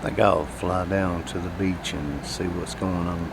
I think I'll fly down to the beach and see what's going on.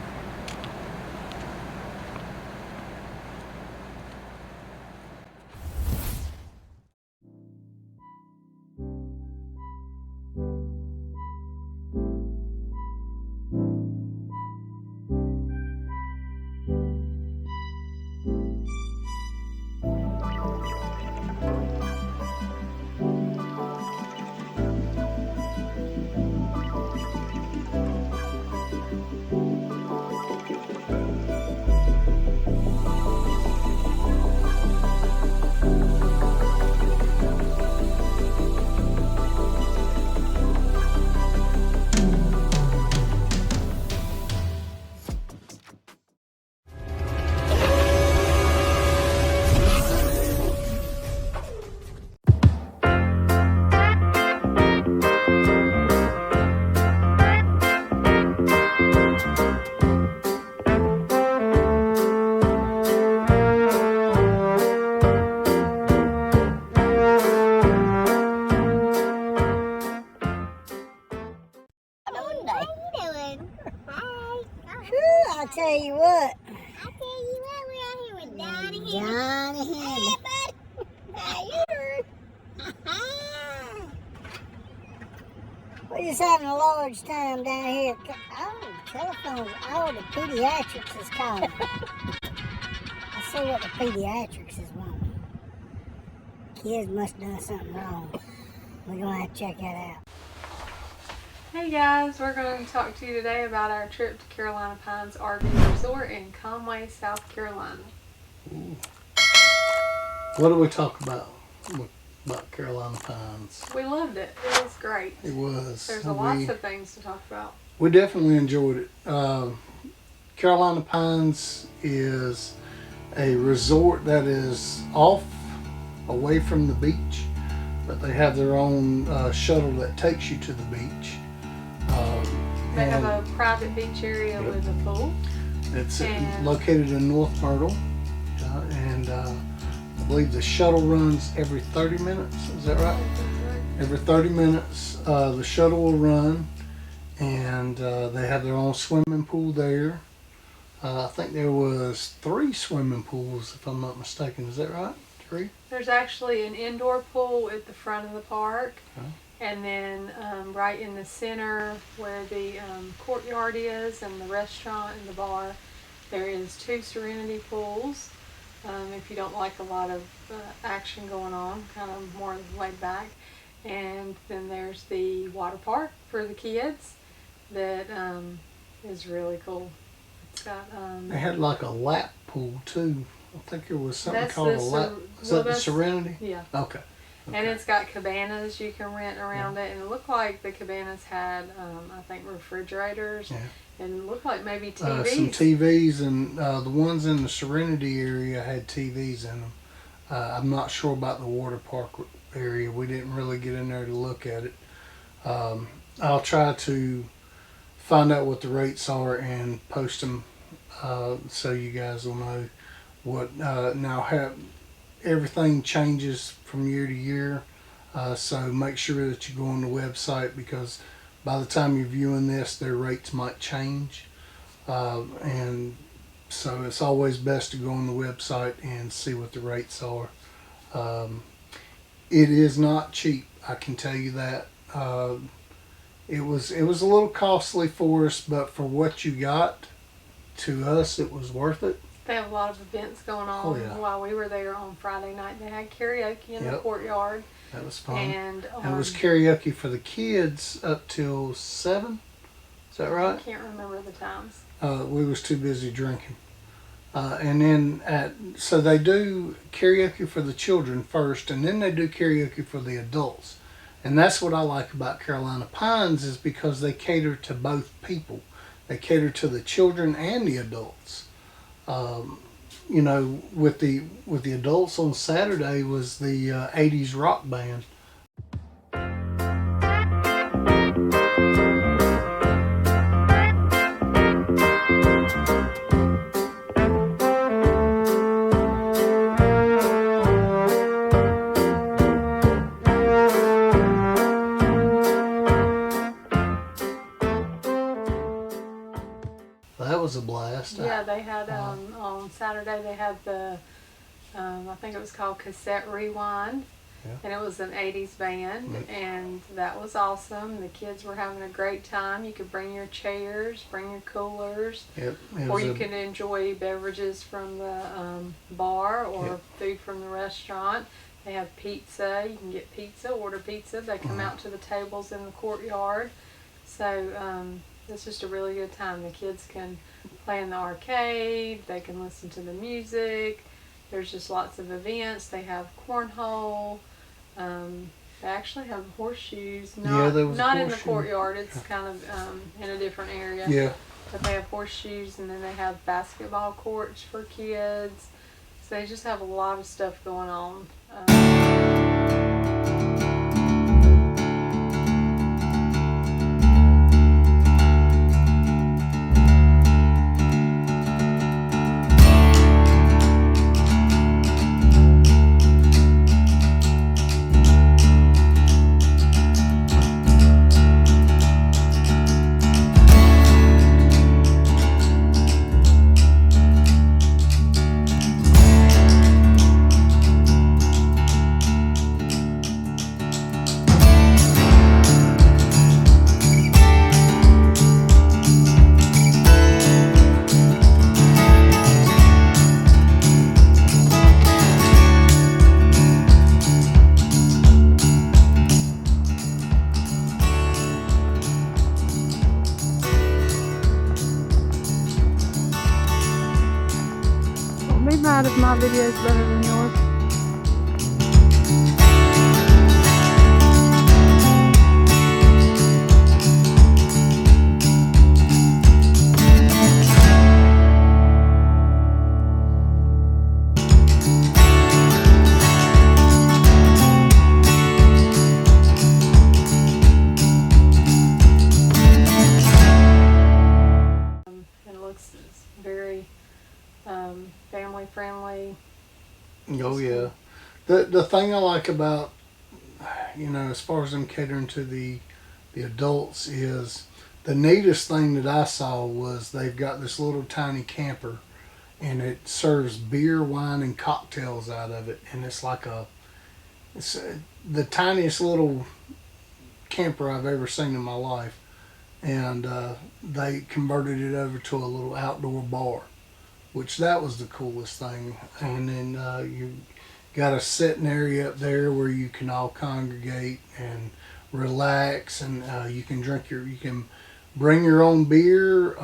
I tell you what. We're out here with Donnie. Donnie. Hey, bud. How you doing? We're just having a large time down here. Oh, telephones. Oh, the pediatrics is calling. I see what the pediatrics is wanting. Kids must have done something wrong. We're going to have to check that out. Hey guys, we're going to talk to you today about our trip to Carolina Pines RV Resort in Conway, South Carolina. Ooh. What do we talk about Carolina Pines? We loved it. It was great. It was. There's lots of things to talk about. We definitely enjoyed it. Carolina Pines is a resort that is off, away from the beach, but they have their own shuttle that takes you to the beach. They have a private beach area with a pool. It's located in North Myrtle, and I believe the shuttle runs every 30 minutes. Is that right? Every 30 minutes, the shuttle will run, and they have their own swimming pool there. I think there was 3 swimming pools, if I'm not mistaken. Is that right? 3? There's actually an indoor pool at the front of the park. Okay. And then right in the center where the courtyard is and the restaurant and the bar, there is 2 Serenity pools. If you don't like a lot of action going on, kind of more laid back. And then there's the water park for the kids that is really cool. It's got They had like a lap pool too. I think there was something That's called the a lap. Is that the Serenity? Yeah. Okay. And it's got cabanas you can rent around it, and it looked like the cabanas had, I think, refrigerators, and it looked like maybe TVs. Some TVs, and the ones in the Serenity area had TVs in them. I'm not sure about the water park area. We didn't really get in there to look at it. I'll try to find out what the rates are and post them so you guys will know what. Now, everything changes from year to year, so make sure that you go on the website, because by the time you're viewing this, their rates might change, and so it's always best to go on the website and see what the rates are. It is not cheap, I can tell you that. It was a little costly for us, but for what you got, to us, it was worth it. They have a lot of events going on. While we were there on Friday night, they had karaoke in the courtyard. That was fun. And it was karaoke for the kids up till 7. Is that right? I can't remember the times. We was too busy drinking. And then so they do karaoke for the children first, and then they do karaoke for the adults. And that's what I like about Carolina Pines, is because they cater to both people. They cater to the children and the adults. You know, with the adults on Saturday was the 80s rock band. was a blast. Yeah, they had on Saturday they had the I think it was called Cassette Rewind. Yeah. And it was an 80s band, and that was awesome. The kids were having a great time. You could bring your chairs, bring your coolers, Yep. or you can enjoy beverages from the bar or Yep. food from the restaurant. They have pizza. You can get pizza, order pizza. They come out to the tables in the courtyard. So it's just a really good time. The kids can play in the arcade. They can listen to the music. There's just lots of events. They have cornhole. They actually have horseshoes. Not in the courtyard. It's kind of in a different area. Yeah. But they have horseshoes, and then they have basketball courts for kids. So they just have a lot of stuff going on. Don't be mad if my video is better than yours. It looks very family friendly. Oh yeah. The thing I like about, as far as I'm catering to the adults, is the neatest thing that I saw was they've got this little tiny camper, and it serves beer, wine, and cocktails out of it, and it's like it's the tiniest little camper I've ever seen in my life, and they converted it over to a little outdoor bar, which that was the coolest thing. And then you got a sitting area up there where you can all congregate and relax, and you can bring your own beer.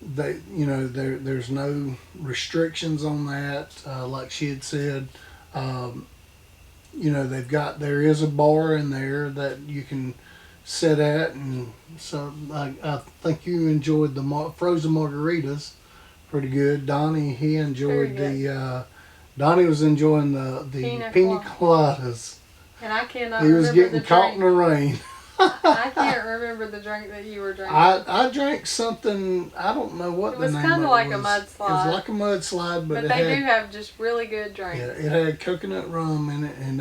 There's no restrictions on that. Like she had said, there is a bar in there that you can sit at, and so I think you enjoyed the frozen margaritas pretty good. Donnie, he enjoyed Donnie was enjoying the pina coladas. And I cannot He was remember getting the caught in drink. the rain. I can't remember the drink that you were drinking. I drank something, I don't know what the name of it was. It was kind of like a mudslide. It was like a mudslide, but they do have just really good drinks. Yeah, it had coconut rum in it, and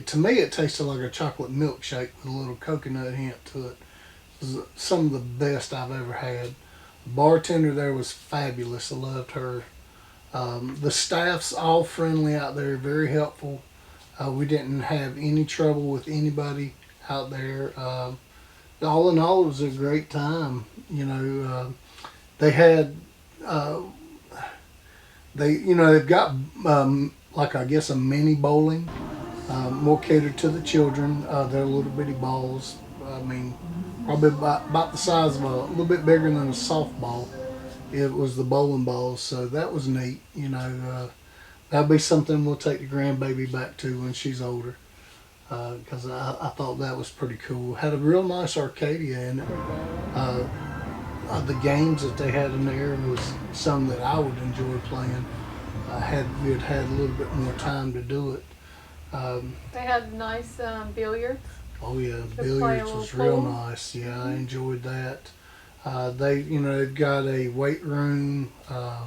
to me it tasted like a chocolate milkshake with a little coconut hint to it. It was some of the best I've ever had. The bartender there was fabulous. I loved her. The staff's all friendly out there, very helpful. We didn't have any trouble with anybody out there. All in all, it was a great time. They had they've got like, I guess, a mini bowling, more catered to the children. They're little bitty balls. I mean, probably about the size of a little bit bigger than a softball. It was the bowling balls, so that was neat. That'll be something we'll take the grandbaby back to when she's older, because I thought that was pretty cool. Had a real nice Arcadia in it. The games that they had in there was some that I would enjoy playing. We had had a little bit more time to do it. They had nice billiards. Oh yeah, the billiards was real nice. Yeah, I enjoyed that. They've got a weight room. I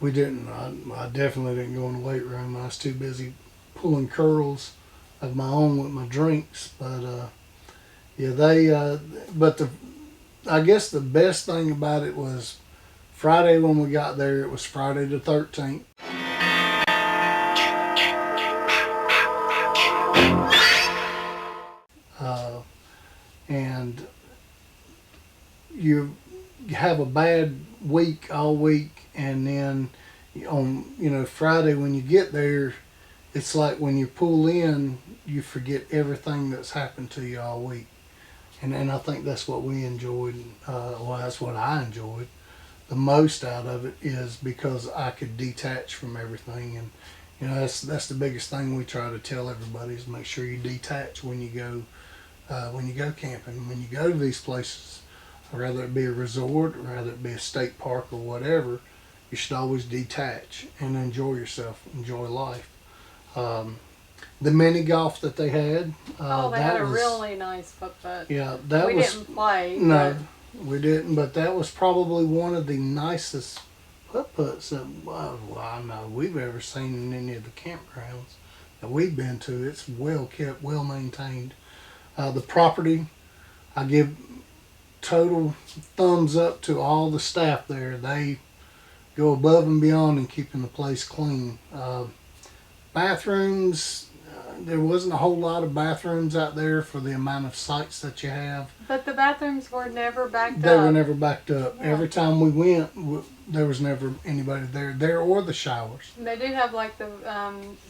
definitely didn't go in the weight room. I was too busy pulling curls of my own with my drinks. But but I guess the best thing about it was Friday when we got there. It was Friday the 13th. And you have a bad week all week, and then on Friday when you get there, it's like when you pull in, you forget everything that's happened to you all week, and I think that's what we enjoyed. Well, that's what I enjoyed the most out of it, is because I could detach from everything. And that's the biggest thing we try to tell everybody, is make sure you detach when you go camping, when you go to these places, whether it be a resort, or whether it be a state park or whatever. You should always detach and enjoy yourself, enjoy life. The mini golf that they had, They that had a was really nice putt. yeah, We didn't play. no, we didn't, but that was probably one of the nicest putt-putts that I know we've ever seen in any of the campgrounds that we've been to. It's well kept, well maintained. The property, I give total thumbs up to all the staff there. They go above and beyond in keeping the place clean. Bathrooms, there wasn't a whole lot of bathrooms out there for the amount of sites that you have. But the bathrooms were never backed up. They were never backed up. Yeah. Every time we went, there was never anybody there or the showers. And they do have like the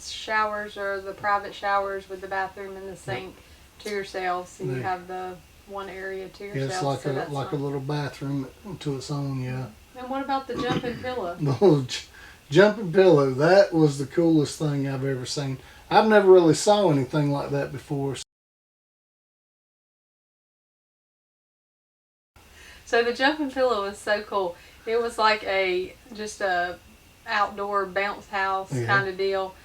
showers, or the private showers with the bathroom and the sink to yourself. So you have the one area to yourself. Yeah, it's like so a that's nice. a little bathroom to its own. Yeah. And what about the jumping pillow? The little jumping pillow, that was the coolest thing I've ever seen. I've never really saw anything like that before. So the jumping pillow was so cool. It was like just a outdoor bounce house kind of deal,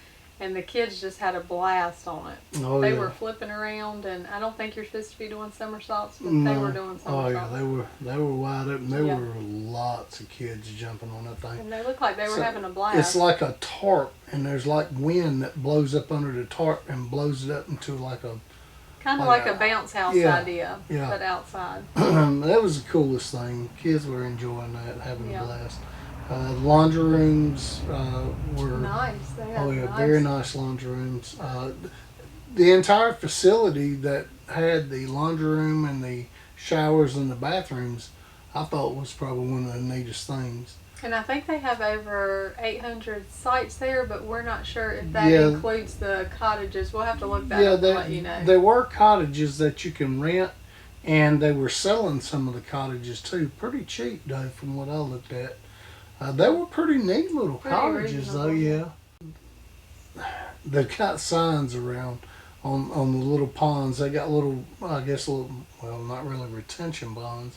and the kids just had a blast on it. Oh, They yeah. were flipping around, and I don't think you're supposed to be doing somersaults, but No. they were doing Oh somersaults. yeah, they were wide open. There Yeah. were lots of kids jumping on that thing. And they looked like they were So, having a blast. It's like a tarp, and there's like wind that blows up under the tarp and blows it up into like a kind of like like a bounce house yeah, idea, yeah. but outside. that was the coolest thing. Kids were enjoying that, having Yeah. a blast. Laundry rooms were Nice. They had nice. very nice laundry rooms. The entire facility that had the laundry room and the showers and the bathrooms, I thought was probably one of the neatest things. And I think they have over 800 sites there, but we're not sure if that Yeah. includes the cottages. We'll have to look that Yeah, up and let you know. there were cottages that you can rent, and they were selling some of the cottages too, pretty cheap though, from what I looked at. They were pretty neat little Pretty cottages though, yeah. They've got signs around on the little ponds. They got little, I guess, well, not really retention ponds,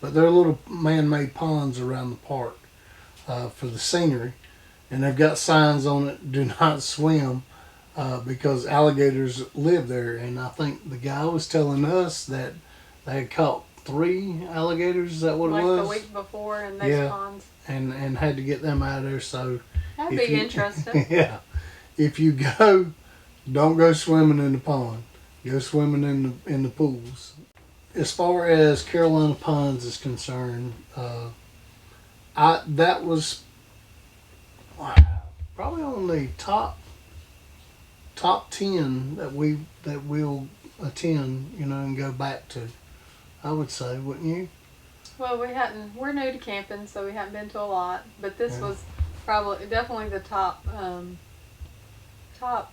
but they're little man-made ponds around the park for the scenery. And they've got signs on it, do not swim, because alligators live there. And I think the guy was telling us that they had caught 3 alligators. Is that what like it was? the week before in those Yeah. ponds. And had to get them out of there. So That'd if be you- interesting. yeah, if you go, don't go swimming in the pond. Go swimming in the pools. As far as Carolina Ponds is concerned, that was probably on the top 10 that we'll attend, and go back to. I would say, wouldn't you? Well, we're new to camping, so we haven't been to a lot, but this was definitely the top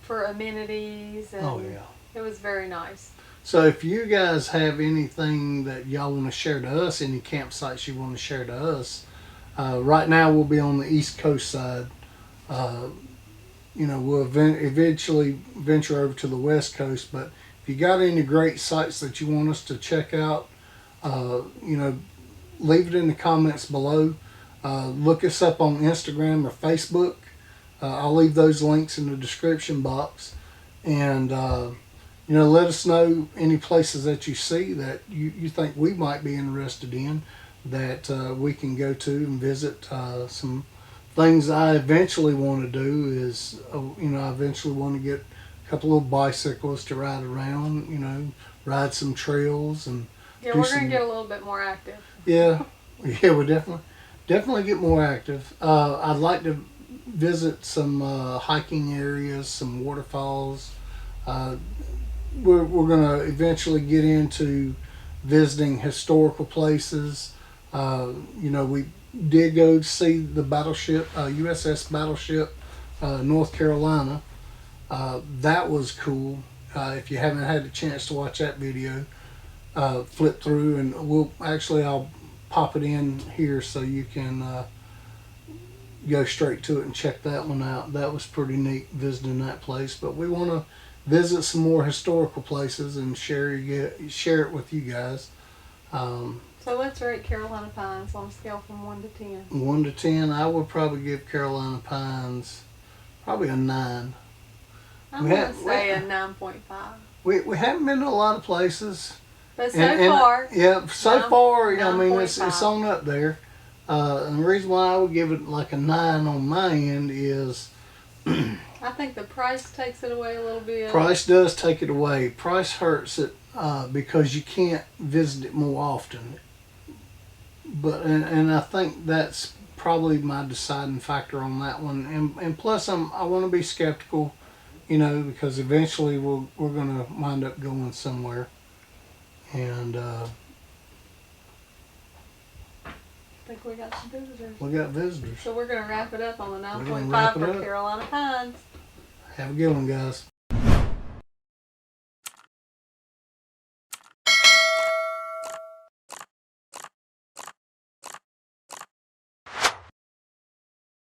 for amenities, and Oh yeah. it was very nice. So if you guys have anything that y'all want to share to us, any campsites you want to share to us, right now we'll be on the East Coast side. We'll eventually venture over to the West Coast, but if you got any great sites that you want us to check out, leave it in the comments below. Look us up on Instagram or Facebook. I'll leave those links in the description box. And, let us know any places that you see that you think we might be interested in, that we can go to and visit. Some things I eventually want to do is, I eventually want to get a couple of bicycles to ride around, ride some trails and Yeah, do we're some- gonna get a little bit more active. Yeah, yeah, we definitely get more active. I'd like to visit some hiking areas, some waterfalls. We're gonna eventually get into visiting historical places. We did go see the battleship, USS Battleship, North Carolina. That was cool. If you haven't had the chance to watch that video, flip through, and I'll pop it in here so you can go straight to it and check that one out. That was pretty neat visiting that place. But we want to visit some more historical places and share it with you guys. So let's rate Carolina Pines on a scale from 1 to 10. 1 to 10, I would probably give Carolina Pines probably a 9. I'm We gonna have- say a 9.5. We haven't been to a lot of places. But so far, Yeah, so nine- far, I mean, it's 9.5. on up there. And the reason why I would give it like a 9 on my end is I think the price takes it away a little bit. price does take it away. Price hurts it because you can't visit it more often. And I think that's probably my deciding factor on that one. And plus, I want to be skeptical, because eventually we're going to wind up going somewhere. And I think we got some visitors. we got visitors. So we're going to wrap it up on the We're gonna wrap 9.5 it for up. Carolina Pines. Have a good one, guys.